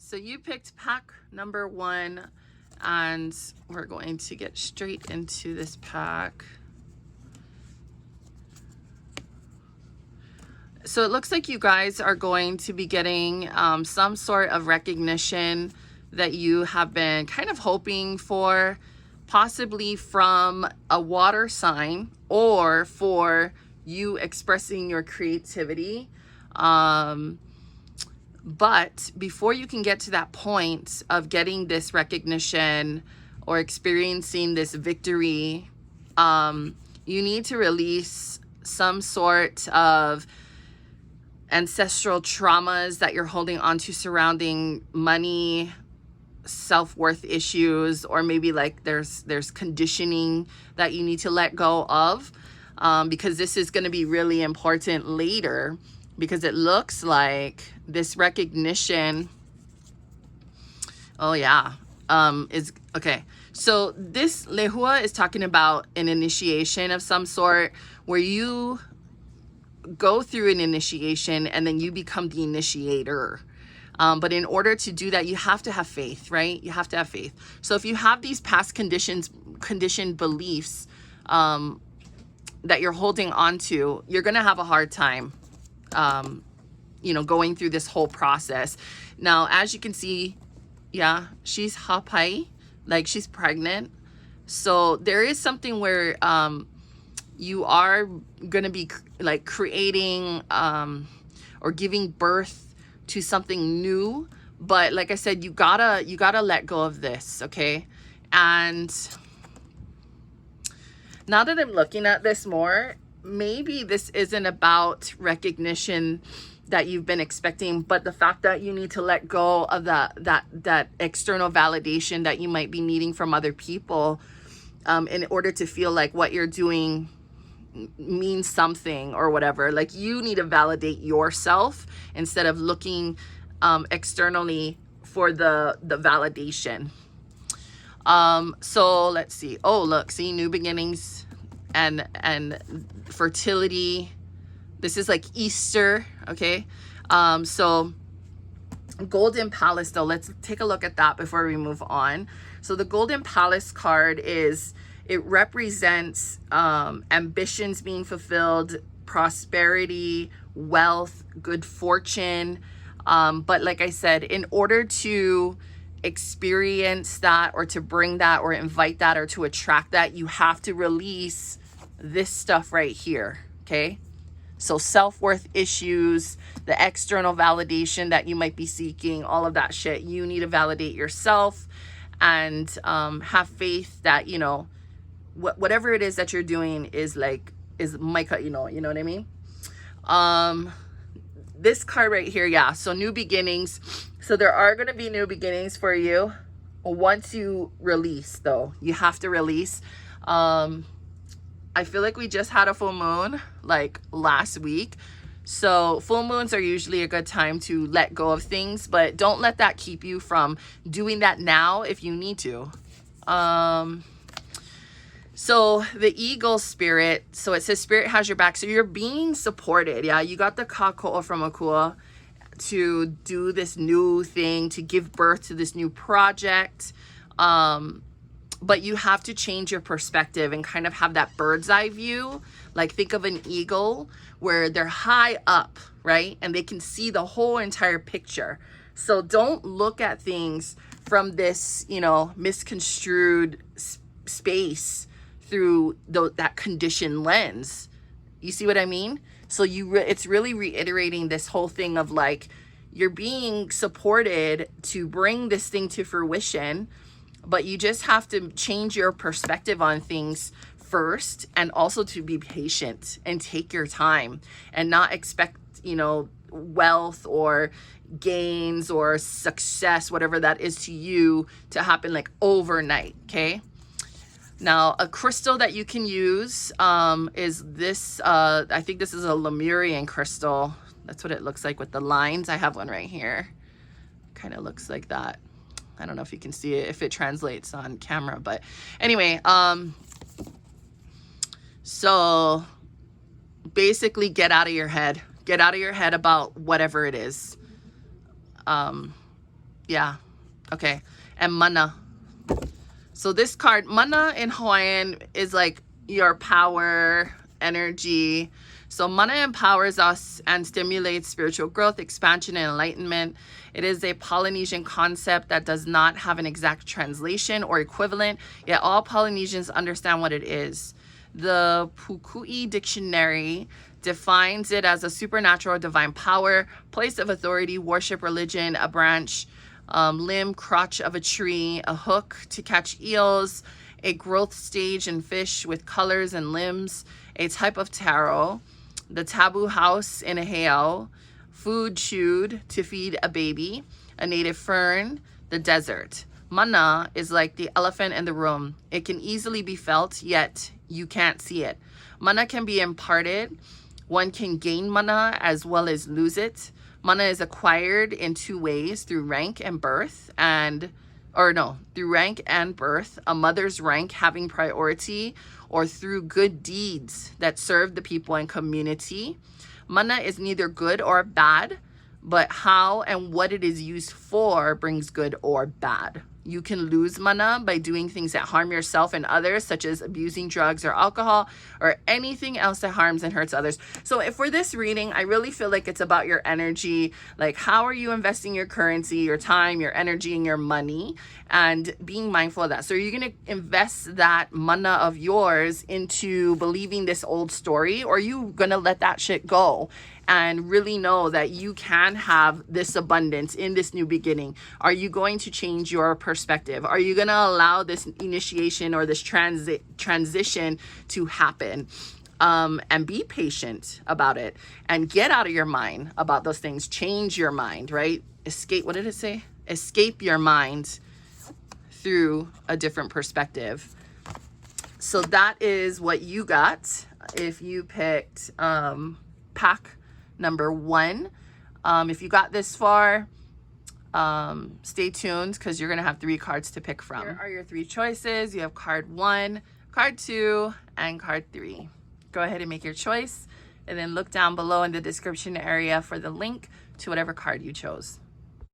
So you picked pack number 1, and we're going to get straight into this pack. So it looks like you guys are going to be getting some sort of recognition that you have been kind of hoping for, possibly from a water sign or for you expressing your creativity. But before you can get to that point of getting this recognition or experiencing this victory, you need to release some sort of ancestral traumas that you're holding on to surrounding money, self-worth issues, or maybe like there's conditioning that you need to let go of, because this is going to be really important later, because it looks like this recognition, is okay. So this lehua is talking about an initiation of some sort, where you go through an initiation and then you become the initiator. But in order to do that, you have to have faith, right? You have to have faith. So if you have these past conditioned beliefs that you're holding on to, you're going to have a hard time, going through this whole process. Now, as you can see, yeah, she's hapai, like she's pregnant. So there is something where you are going to be like creating or giving birth to something new. But like I said, you gotta let go of this, okay? And now that I'm looking at this more, maybe this isn't about recognition that you've been expecting, but the fact that you need to let go of that external validation that you might be needing from other people, in order to feel like what you're doing means something or whatever. Like, you need to validate yourself instead of looking externally for the validation. So let's see. Oh, look, see, new beginnings and fertility. This is like Easter, okay? So Golden Palace, though, let's take a look at that before we move on. So the Golden Palace card it represents ambitions being fulfilled, prosperity, wealth, good fortune. But like I said, in order to experience that or to bring that or invite that or to attract that, you have to release this stuff right here, okay? So self-worth issues, the external validation that you might be seeking, all of that shit, you need to validate yourself and have faith that, whatever it is that you're doing is Micah, you know what I mean? This card right here, yeah, so new beginnings. So there are going to be new beginnings for you once you release, though. You have to release. I feel like we just had a full moon like last week. So full moons are usually a good time to let go of things, but don't let that keep you from doing that now if you need to. So the eagle spirit, so it says spirit has your back. So you're being supported. Yeah, you got the kakoa from Akua to do this new thing, to give birth to this new project. But you have to change your perspective and kind of have that bird's eye view. Like, think of an eagle where they're high up, right? And they can see the whole entire picture. So don't look at things from this, misconstrued space through that conditioned lens. You see what I mean? So it's really reiterating this whole thing of like, you're being supported to bring this thing to fruition, but you just have to change your perspective on things first, and also to be patient and take your time and not expect, wealth or gains or success, whatever that is to you, to happen like overnight, okay? Now, a crystal that you can use is this, I think this is a Lemurian crystal. That's what it looks like with the lines. I have one right here. Kind of looks like that. I don't know if you can see it, if it translates on camera, but anyway, so basically get out of your head about whatever it is. Yeah. Okay. And mana. So this card, mana in Hawaiian is like your power, energy. So mana empowers us and stimulates spiritual growth, expansion, and enlightenment. It is a Polynesian concept that does not have an exact translation or equivalent, yet all Polynesians understand what it is. The Pukui Dictionary defines it as a supernatural divine power, place of authority, worship, religion, a branch, limb, crotch of a tree, a hook to catch eels, a growth stage in fish with colors and limbs, a type of taro, the taboo house in a heiau, food chewed to feed a baby, a native fern, the desert. Mana is like the elephant in the room. It can easily be felt, yet you can't see it. Mana can be imparted. One can gain mana as well as lose it. Mana is acquired in two ways, through rank and birth, through rank and birth, a mother's rank having priority, or through good deeds that serve the people and community. Mana is neither good or bad, but how and what it is used for brings good or bad. You can lose mana by doing things that harm yourself and others, such as abusing drugs or alcohol or anything else that harms and hurts others. So if for this reading, I really feel like it's about your energy. Like, how are you investing your currency, your time, your energy, and your money, and being mindful of that. So you're going to invest that mana of yours into believing this old story, or are you going to let that shit go and really know that you can have this abundance in this new beginning? Are you going to change your perspective? Are you going to allow this initiation or this transition to happen? And be patient about it and get out of your mind about those things. Change your mind, right? Escape. What did it say? Escape your mind through a different perspective. So that is what you got if you picked pack number 1. If you got this far, stay tuned, because you're going to have 3 cards to pick from. Here are your 3 choices. You have card 1, card 2, and card 3. Go ahead and make your choice, and then look down below in the description area for the link to whatever card you chose.